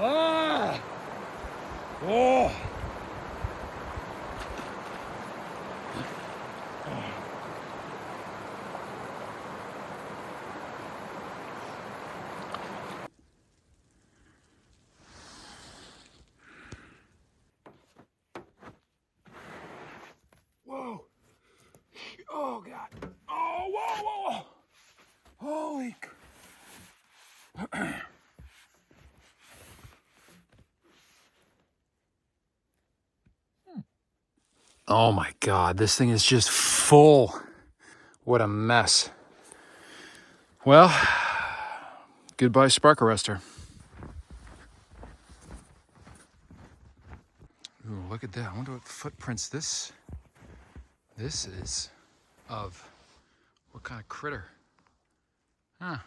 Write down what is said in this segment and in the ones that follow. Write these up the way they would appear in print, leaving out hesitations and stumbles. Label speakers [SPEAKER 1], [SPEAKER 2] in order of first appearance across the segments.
[SPEAKER 1] Ah! Oh! Whoa! Oh God! Oh, whoa, whoa, whoa! Holy! Oh my God, this thing is just full. What a mess. Well, goodbye spark arrestor. Ooh, look at that. I wonder what footprints this is of. What kind of critter? Huh.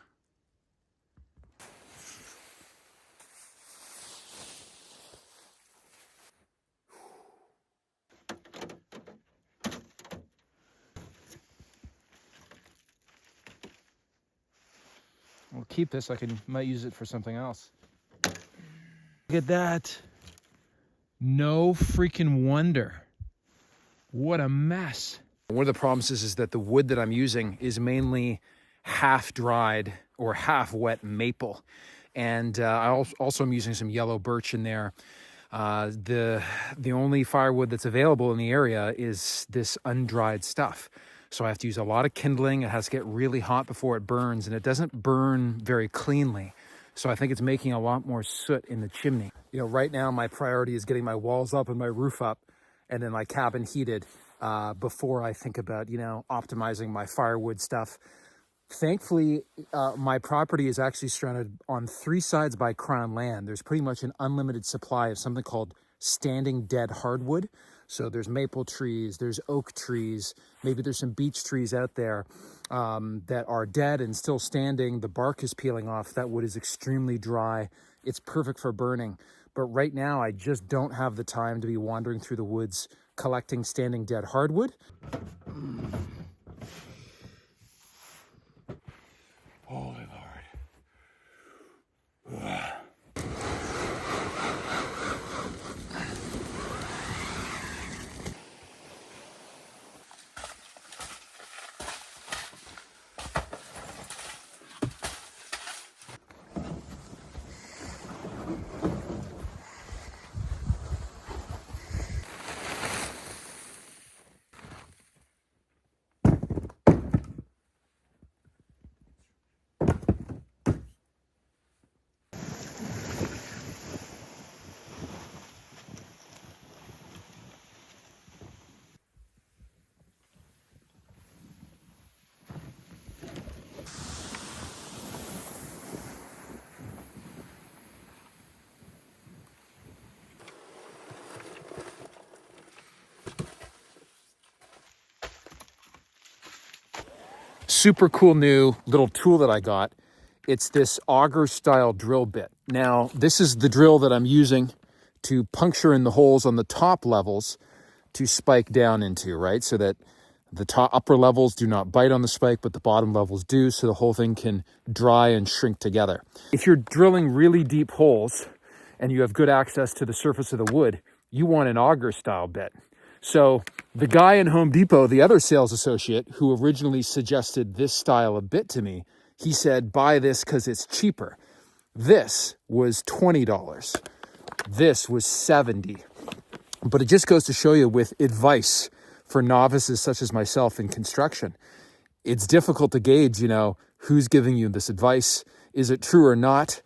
[SPEAKER 1] We'll keep this. Might use it for something else. Look at that. No freaking wonder. What a mess. One of the problems is that the wood that I'm using is mainly half dried or half wet maple. And I also am using some yellow birch in there. The only firewood that's available in the area is this undried stuff. So I have to use a lot of kindling. It has to get really hot before it burns, and it doesn't burn very cleanly. So I think it's making a lot more soot in the chimney. You know, right now my priority is getting my walls up and my roof up and then my cabin heated before I think about, you know, optimizing my firewood stuff. Thankfully, my property is actually surrounded on 3 sides by crown land. There's pretty much an unlimited supply of something called standing dead hardwood. So there's maple trees, there's oak trees, maybe there's some beech trees out there that are dead and still standing. The bark is peeling off. That wood is extremely dry. It's perfect for burning. But right now, I just don't have the time to be wandering through the woods collecting standing dead hardwood. Holy Lord. Super cool new little tool that I got. It's this auger style drill bit. Now, this is the drill that I'm using to puncture in the holes on the top levels to spike down into, right? So that the upper levels do not bite on the spike, but the bottom levels do, so the whole thing can dry and shrink together. If you're drilling really deep holes and you have good access to the surface of the wood, you want an auger style bit. So the guy in Home Depot, the other sales associate who originally suggested this style of bit to me, he said, buy this because it's cheaper. This was $20. This was $70. But it just goes to show you, with advice for novices such as myself in construction, it's difficult to gauge, you know, who's giving you this advice. Is it true or not?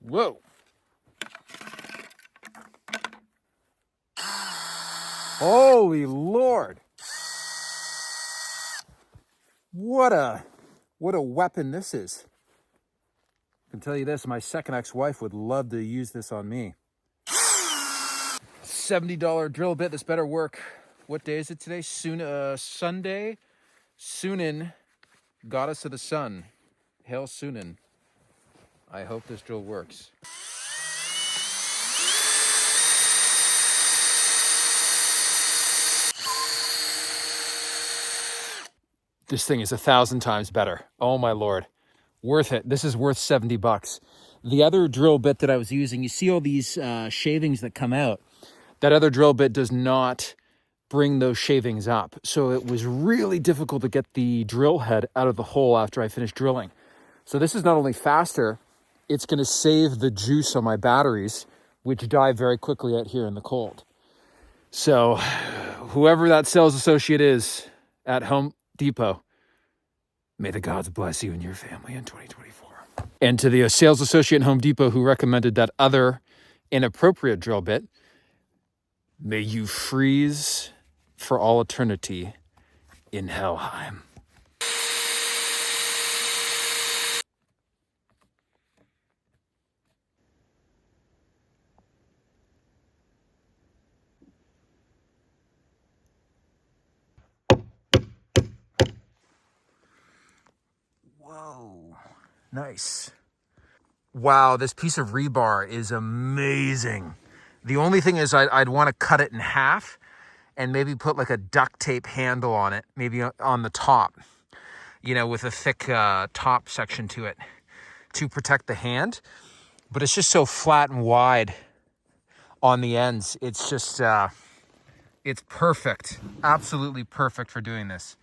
[SPEAKER 1] Whoa. Holy Lord. What a weapon this is. I can tell you this, my second ex-wife would love to use this on me. $70 drill bit, this better work. What day is it today? Sunday. Sunin, goddess of the sun. Hail Sunin. I hope this drill works. This thing is 1,000 times better. Oh my Lord. Worth it. This is worth $70. The other drill bit that I was using, you see all these shavings that come out. That other drill bit does not bring those shavings up. So it was really difficult to get the drill head out of the hole after I finished drilling. So this is not only faster, it's going to save the juice on my batteries, which die very quickly out here in the cold. So whoever that sales associate is at Home Depot, may the gods bless you and your family in 2024. And to the sales associate in Home Depot who recommended that other inappropriate drill bit, may you freeze for all eternity in Helheim. Whoa, nice. Wow, this piece of rebar is amazing. The only thing is I'd want to cut it in half and maybe put like a duct tape handle on it, maybe on the top, you know, with a thick top section to it to protect the hand. But it's just so flat and wide on the ends. It's just, it's perfect. Absolutely perfect for doing this.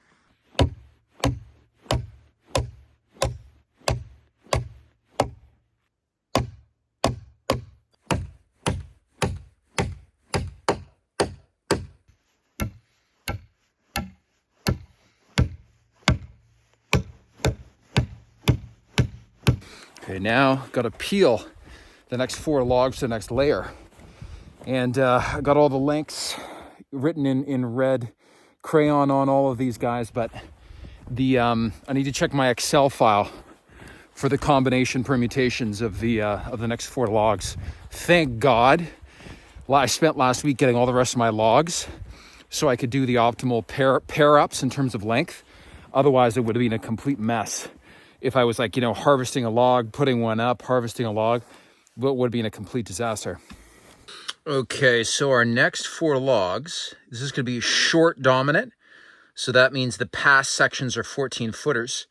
[SPEAKER 1] Okay, now got to peel the next 4 logs to the next layer. And I got all the lengths written in red crayon on all of these guys, but I need to check my Excel file for the combination permutations of the next 4 logs. Thank God I spent last week getting all the rest of my logs so I could do the optimal pair-ups in terms of length. Otherwise, it would have been a complete mess. If I was like, you know, harvesting a log, putting one up, harvesting a log, it would have been a complete disaster. Okay, so our next 4 logs, this is going to be short dominant. So that means the pass sections are 14 footers.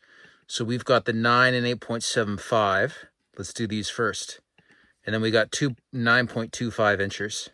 [SPEAKER 1] So we've got the 9 and 8.75. Let's do these first. And then we got 9.25 inchers.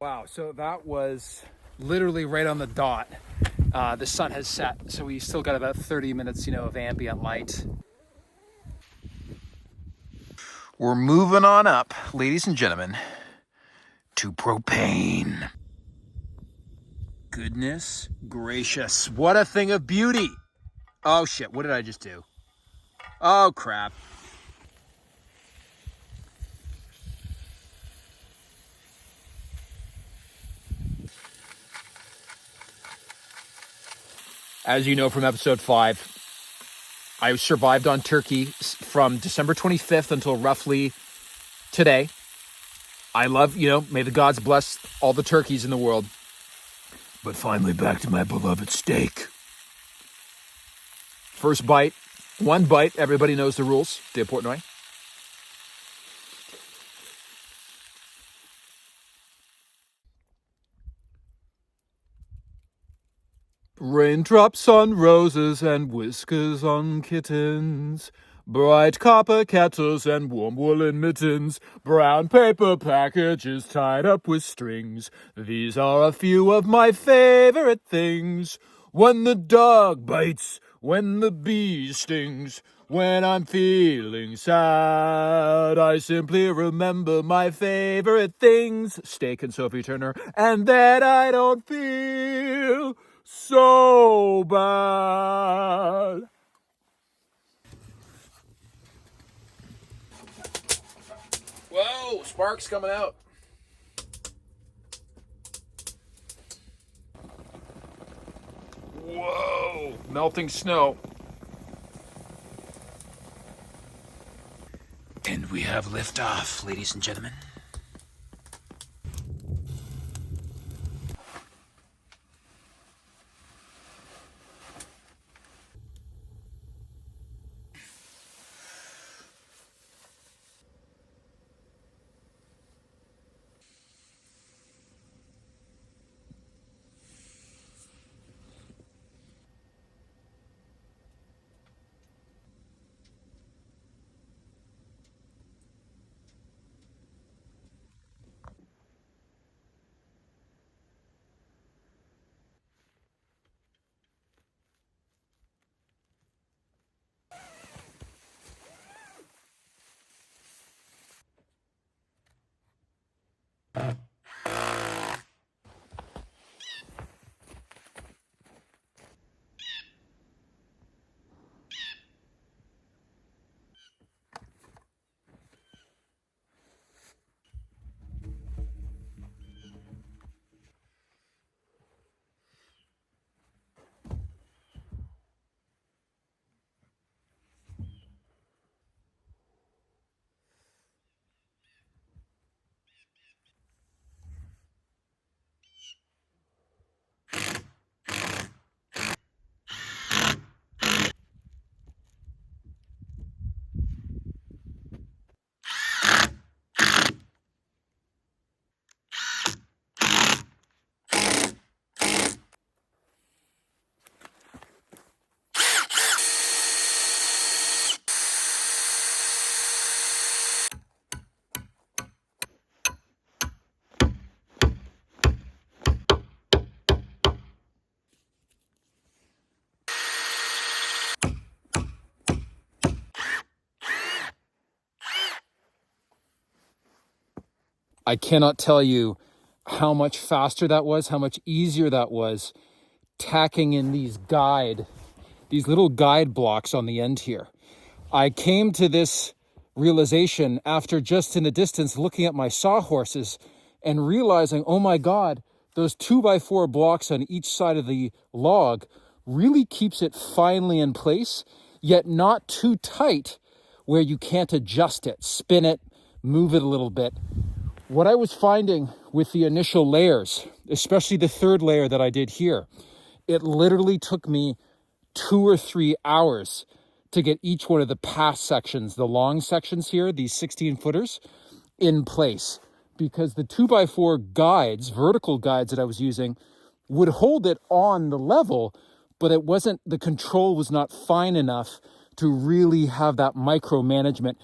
[SPEAKER 1] Wow, so that was literally right on the dot. The sun has set, so we still got about 30 minutes, you know, of ambient light. We're moving on up, ladies and gentlemen, to propane. Goodness gracious, what a thing of beauty. Oh shit, what did I just do? Oh crap. As you know from episode 5, I survived on turkey from December 25th until roughly today. I love, may the gods bless all the turkeys in the world. But finally back to my beloved steak. First bite, one bite, everybody knows the rules de Portnoy. Raindrops on roses and whiskers on kittens, bright copper kettles and warm woolen mittens, brown paper packages tied up with strings. These are a few of my favorite things. When the dog bites, when the bee stings, when I'm feeling sad, I simply remember my favorite things, Steak and Sophie Turner, and then I don't feel so bad. Whoa, sparks coming out. Whoa, melting snow. And we have liftoff, ladies and gentlemen. I cannot tell you how much faster that was, how much easier that was, tacking in these little guide blocks on the end here. I came to this realization after just in the distance looking at my sawhorses and realizing, oh my God, those 2x4 blocks on each side of the log really keeps it finely in place, yet not too tight where you can't adjust it, spin it, move it a little bit. What I was finding with the initial layers, especially the third layer that I did here, it literally took me 2 or 3 hours to get each one of the pass sections, the long sections here, these 16 footers, in place. Because the 2x4 guides, vertical guides that I was using, would hold it on the level, but the control was not fine enough to really have that micromanagement.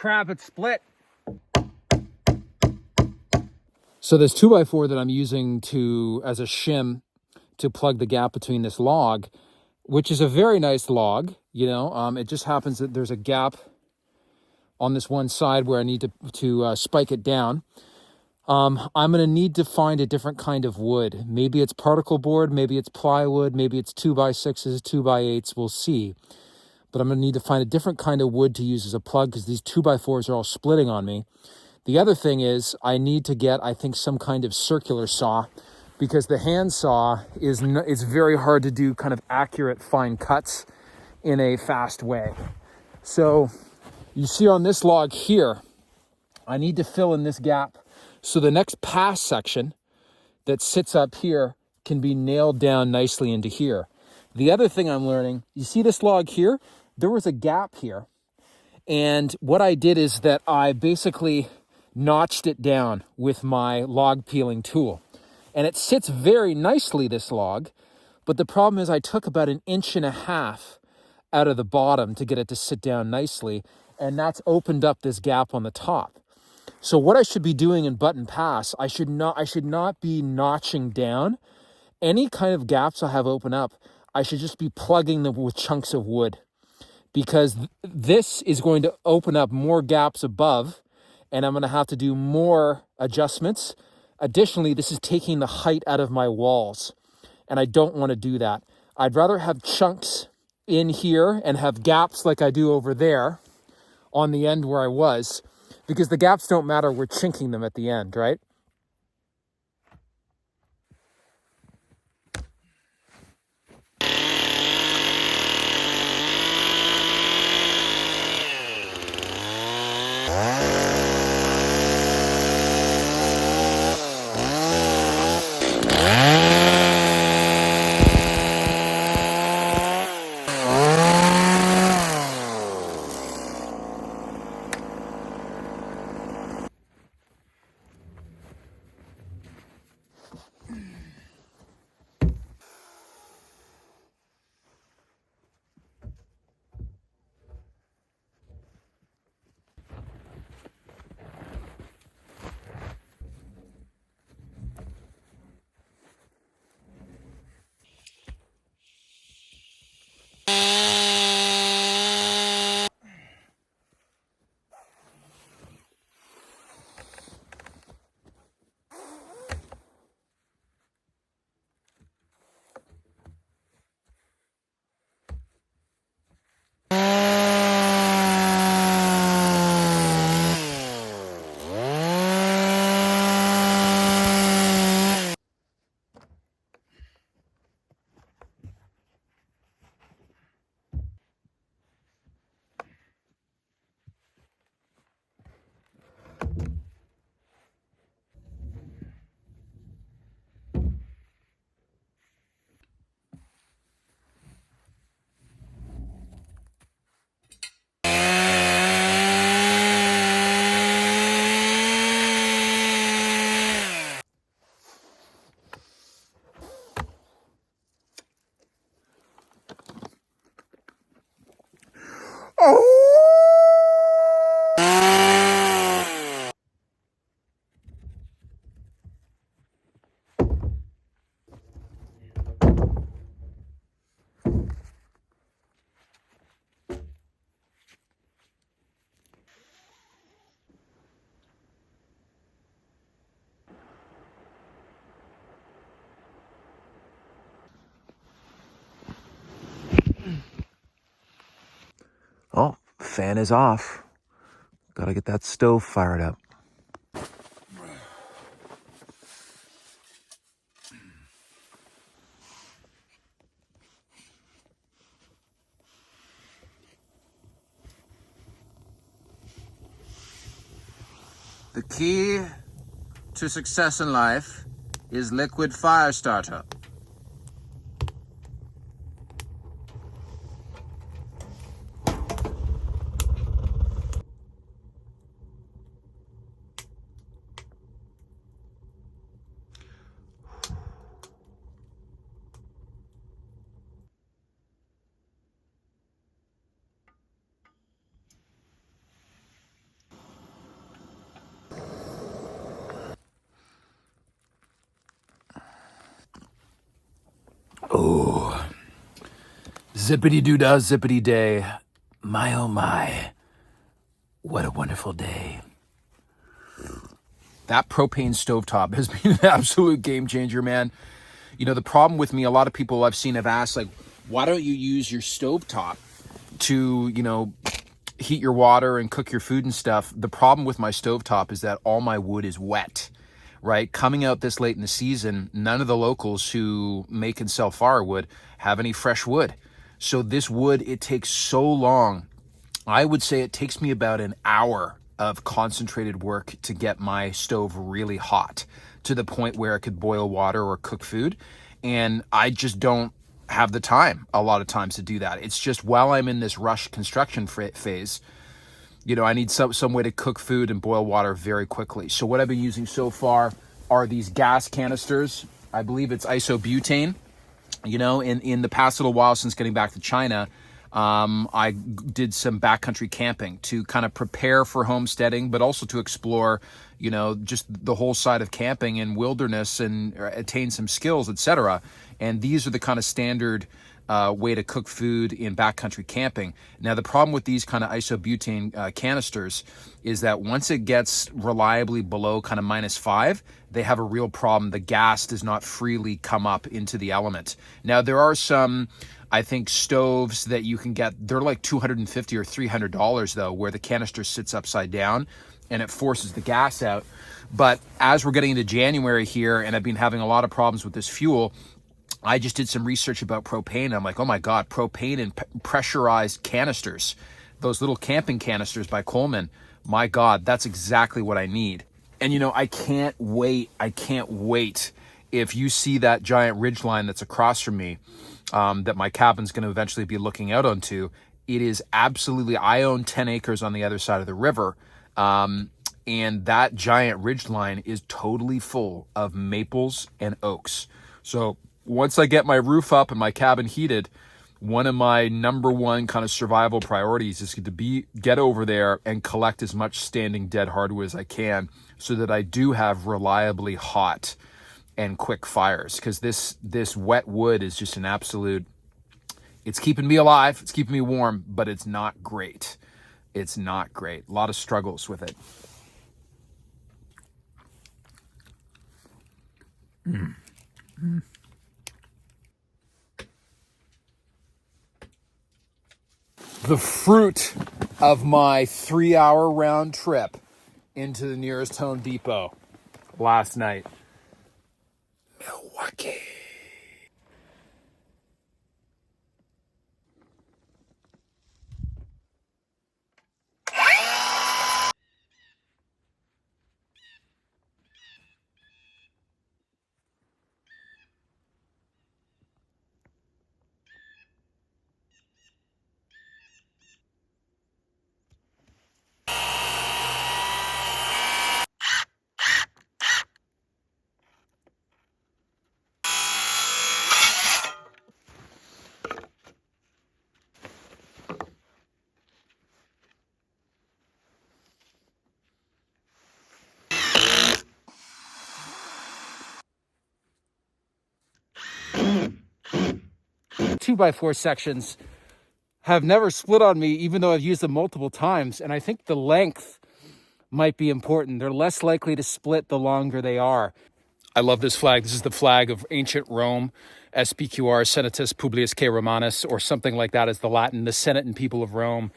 [SPEAKER 1] crap, it's split. So this 2x4 that I'm using as a shim to plug the gap between this log, which is a very nice log, you know, it just happens that there's a gap on this one side where I need to spike it down. I'm going to need to find a different kind of wood. Maybe it's particle board, maybe it's plywood, maybe it's 2x6s, 2x8s, we'll see. But I'm going to need to find a different kind of wood to use as a plug because these 2x4s are all splitting on me. The other thing is I need to get, I think, some kind of circular saw because the hand saw it's very hard to do kind of accurate fine cuts in a fast way. So you see on this log here, I need to fill in this gap so the next pass section that sits up here can be nailed down nicely into here. The other thing I'm learning, you see this log here? There was a gap here. And what I did is that I basically notched it down with my log peeling tool. And it sits very nicely, this log. But the problem is I took about 1.5 inches out of the bottom to get it to sit down nicely. And that's opened up this gap on the top. So what I should be doing in button pass, I should not be notching down. Any kind of gaps I have open up, I should just be plugging them with chunks of wood because this is going to open up more gaps above and I'm going to have to do more adjustments. Additionally, this is taking the height out of my walls and I don't want to do that. I'd rather have chunks in here and have gaps like I do over there on the end where I was. Because the gaps don't matter, we're chinking them at the end, right?
[SPEAKER 2] Oh, fan is off. Gotta get that stove fired up.
[SPEAKER 3] The key to success in life is liquid fire starter.
[SPEAKER 1] Oh, zippity doo dah, zippity day. My oh my, what a wonderful day. That propane stovetop has been an absolute game changer, man. You know, the problem with me, a lot of people I've seen have asked, like, why don't you use your stovetop to, you know, heat your water and cook your food and stuff? The problem with my stovetop is that all my wood is wet, right? Coming out this late in the season, none of the locals who make and sell firewood have any fresh wood. So this wood, it takes so long. I would say it takes me about an hour of concentrated work to get my stove really hot to the point where it could boil water or cook food. And I just don't have the time a lot of times to do that. It's just while I'm in this rush construction phase, you know, I need some way to cook food and boil water very quickly. So what I've been using so far are these gas canisters. I believe it's isobutane. You know, in the past little while since getting back to China, I did some backcountry camping to kind of prepare for homesteading, but also to explore, you know, just the whole side of camping and wilderness and attain some skills, etc. And these are the kind of standard way to cook food in backcountry camping. Now, the problem with these kind of isobutane canisters is that once it gets reliably below kind of -5, they have a real problem. The gas does not freely come up into the element. Now, there are some, I think, stoves that you can get. They're like $250 or $300 though, where the canister sits upside down and it forces the gas out. But as we're getting into January here, and I've been having a lot of problems with this fuel, I just did some research about propane. I'm like, oh my God, propane and pressurized canisters, those little camping canisters by Coleman. My God, that's exactly what I need. And you know, I can't wait. If you see that giant ridge line that's across from me, that my cabin's going to eventually be looking out onto, it is absolutely, I own 10 acres on the other side of the river. And that giant ridge line is totally full of maples and oaks. So once I get my roof up and my cabin heated, one of my number one kind of survival priorities is to get over there and collect as much standing dead hardwood as I can so that I do have reliably hot and quick fires. Because this wet wood is just an absolute, it's keeping me alive, it's keeping me warm, but it's not great. It's not great. A lot of struggles with it. The fruit of my 3-hour round trip into the nearest Home Depot last night. Milwaukee. Two by four sections have never split on me, even though I've used them multiple times. And I think the length might be important. They're less likely to split the longer they are. I love this flag. This is the flag of ancient Rome, SPQR, Senatus Publius K Romanus, or something like that is the Latin, the Senate and people of Rome.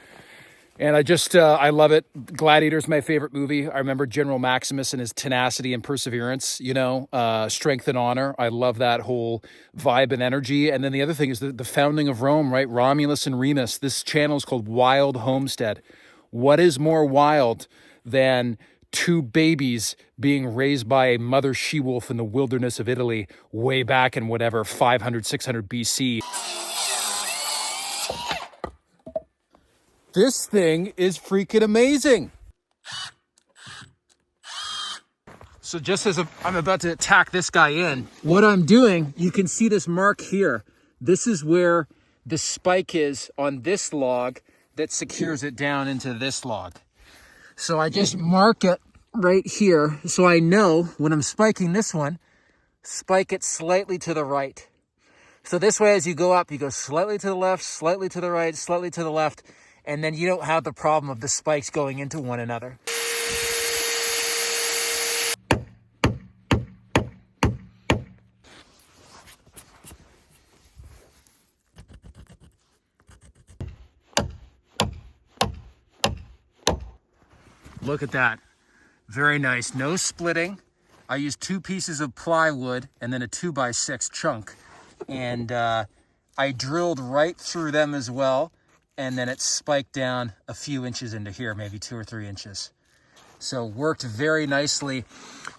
[SPEAKER 1] And I love it. Gladiator's my favorite movie. I remember General Maximus and his tenacity and perseverance, you know, strength and honor. I love that whole vibe and energy. And then the other thing is the founding of Rome, right? Romulus and Remus. This channel is called Wild Homestead. What is more wild than two babies being raised by a mother she-wolf in the wilderness of Italy way back in whatever, 500, 600 BC? This thing is freaking amazing. So just as I'm about to tack this guy in, what I'm doing, you can see this mark here. This is where the spike is on this log that secures it down into this log. So I just mark it right here so I know when I'm spiking this one, spike it slightly to the right. So this way, as you go up, you go slightly to the left, slightly to the right, slightly to the left, and then you don't have the problem of the spikes going into one another. Look at that. Very nice. No splitting. I used 2 pieces of plywood and then a 2x6 chunk. And I drilled right through them as well. And then it spiked down a few inches into here, maybe 2 or 3 inches. So worked very nicely.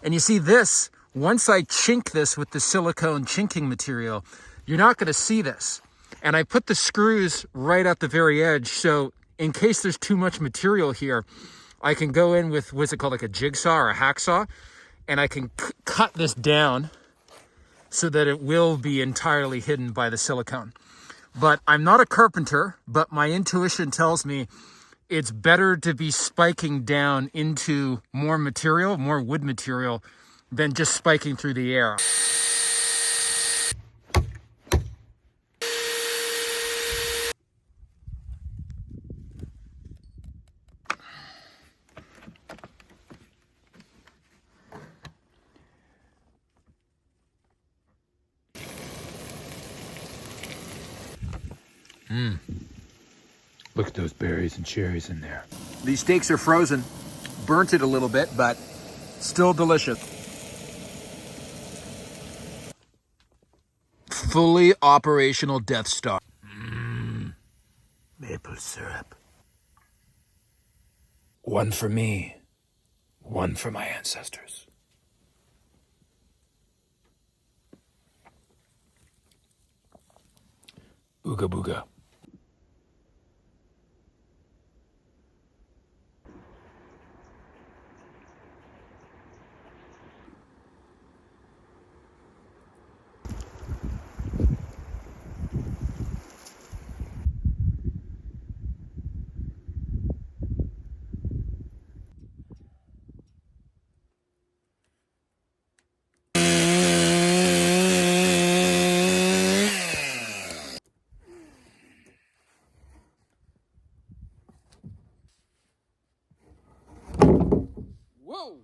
[SPEAKER 1] And you see this, once I chink this with the silicone chinking material, you're not going to see this. And I put the screws right at the very edge. So in case there's too much material here, I can go in with, what's it called, like a jigsaw or a hacksaw, and I can cut this down so that it will be entirely hidden by the silicone. But I'm not a carpenter, but my intuition tells me it's better to be spiking down into more material, more wood material, than just spiking through the air.
[SPEAKER 2] Look at those berries and cherries in there.
[SPEAKER 1] These steaks are frozen. Burnt it a little bit, but still delicious. Fully operational Death Star.
[SPEAKER 2] Maple syrup. One for me, one for my ancestors. Ooga booga.
[SPEAKER 1] Whoa!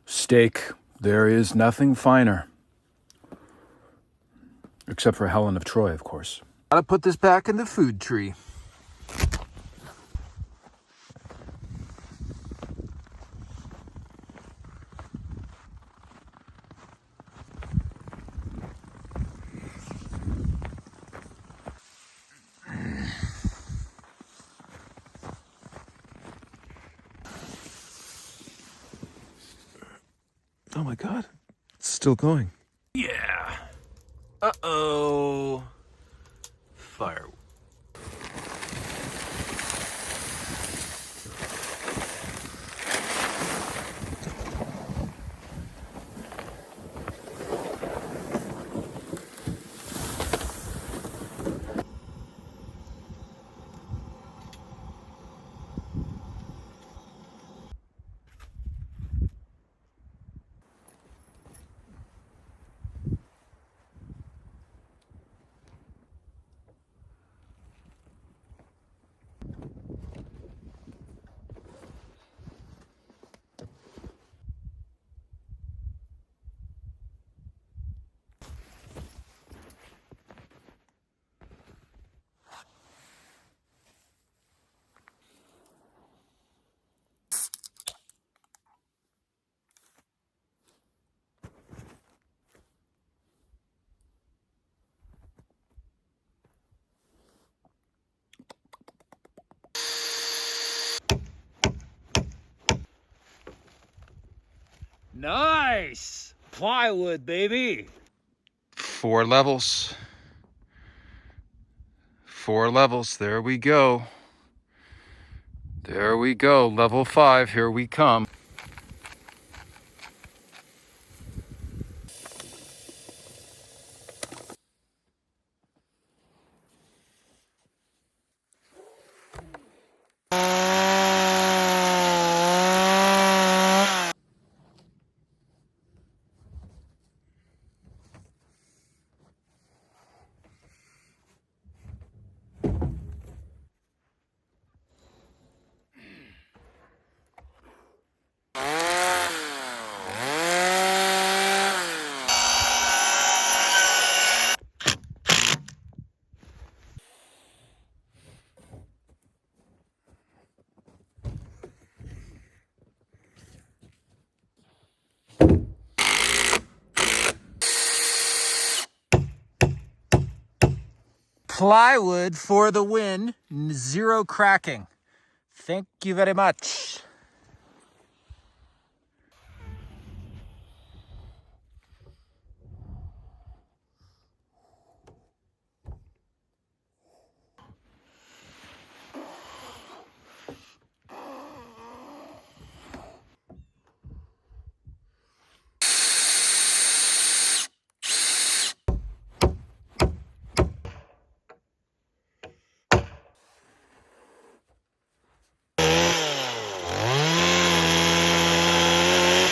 [SPEAKER 2] Steak, there is nothing finer. Except for Helen of Troy, of course.
[SPEAKER 1] Gotta put this back in the food tree.
[SPEAKER 2] Oh my God. It's still going.
[SPEAKER 1] Yeah.
[SPEAKER 2] Uh-oh. Firewood.
[SPEAKER 1] Nice. Plywood, baby.
[SPEAKER 3] 4 levels. 4 levels. There we go. There we go. Level 5. Here we come.
[SPEAKER 1] Plywood for the win. 0 cracking. Thank you very much.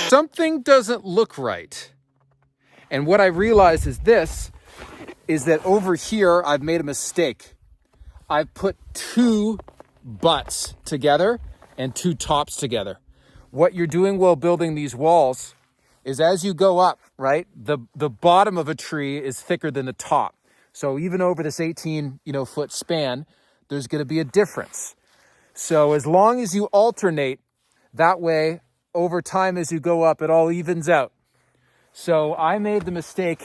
[SPEAKER 1] Something doesn't look right. And what I realized is that over here, I've made a mistake. I've put 2 butts together and 2 tops together. What you're doing while building these walls is as you go up, right, the bottom of a tree is thicker than the top. So even over this 18, foot span, there's going to be a difference. So as long as you alternate that way, over time as you go up, it all evens out. So I made the mistake.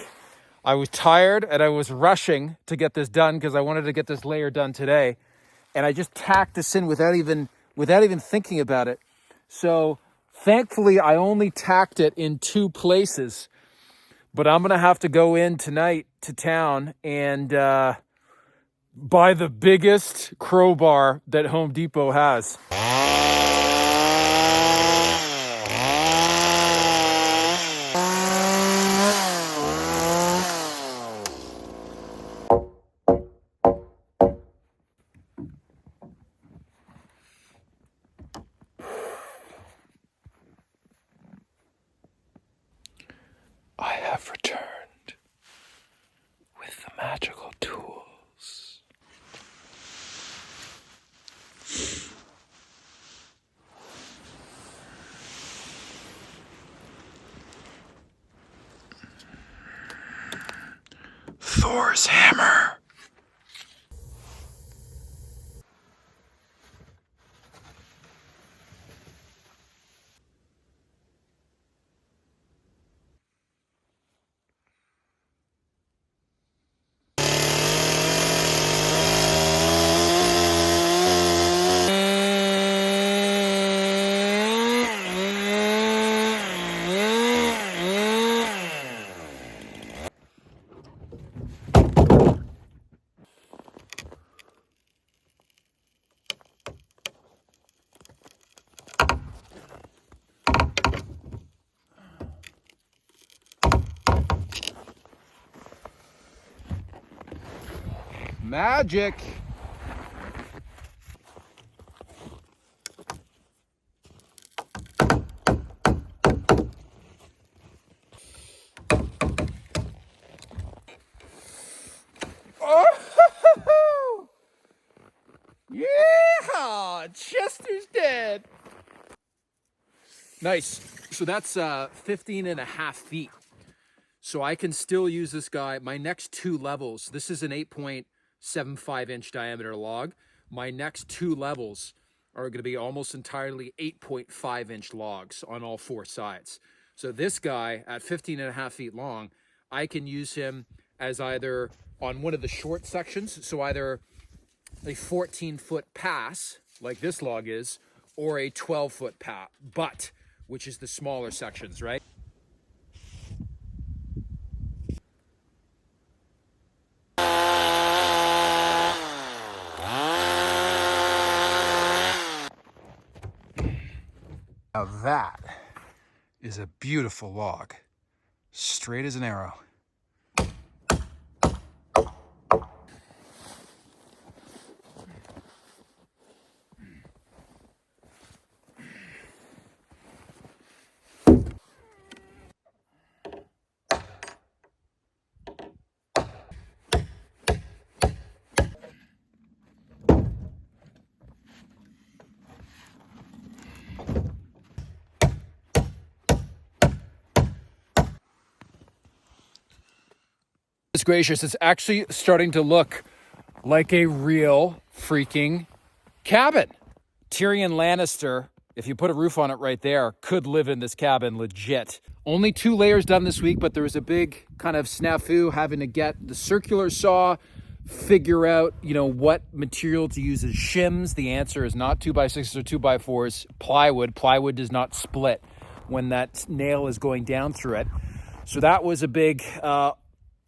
[SPEAKER 1] I was tired and I was rushing to get this done because I wanted to get this layer done today. And I just tacked this in without even thinking about it. So thankfully I only tacked it in 2 places, but I'm going to have to go in tonight to town and buy the biggest crowbar that Home Depot has.
[SPEAKER 2] I have returned with the magical tools. Thor's hammer.
[SPEAKER 1] Magic. Oh! Yeah! Chester's dead. Nice. So that's 15 and a half feet. So I can still use this guy. My next two levels, this is an 8.75 inch diameter log. My next two levels are going to be almost entirely 8.5 inch logs on all four sides. So this guy at 15 and a half feet long, I can use him as either on one of the short sections, so either a 14-foot pass, like this log is, or a 12-foot butt, which is the smaller sections, right? Now that is a beautiful log, straight as an arrow. It's gracious. It's actually starting to look like a real freaking cabin. Tyrion Lannister, if you put a roof on it right there, could live in this cabin legit. Only 2 layers done this week, but there was a big kind of snafu having to get the circular saw, figure out, what material to use as shims. The answer is not 2x6s or 2x4s. Plywood. Plywood does not split when that nail is going down through it. So that was a big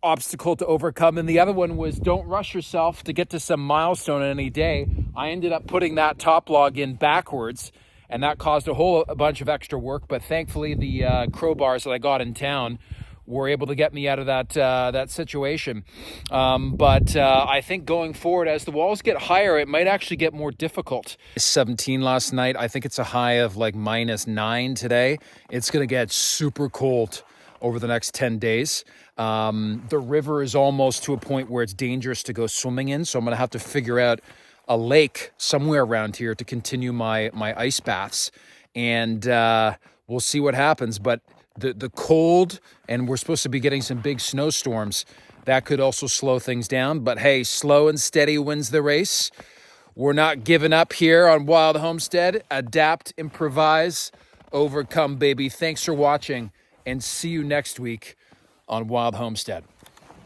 [SPEAKER 1] obstacle to overcome. And the other one was don't rush yourself to get to some milestone any day. I ended up putting that top log in backwards, and that caused a bunch of extra work. But thankfully, the crowbars that I got in town were able to get me out of that situation. But I think going forward, as the walls get higher, it might actually get more difficult. 17 last night. I think it's a high of like -9 today. It's going to get super cold over the next 10 days. The river is almost to a point where it's dangerous to go swimming in, so I'm going to have to figure out a lake somewhere around here to continue my ice baths, and we'll see what happens. But the cold, and we're supposed to be getting some big snowstorms, that could also slow things down. But hey, slow and steady wins the race. We're not giving up here on Wild Homestead. Adapt, improvise, overcome, baby. Thanks for watching, and see you next week on Wild Homestead.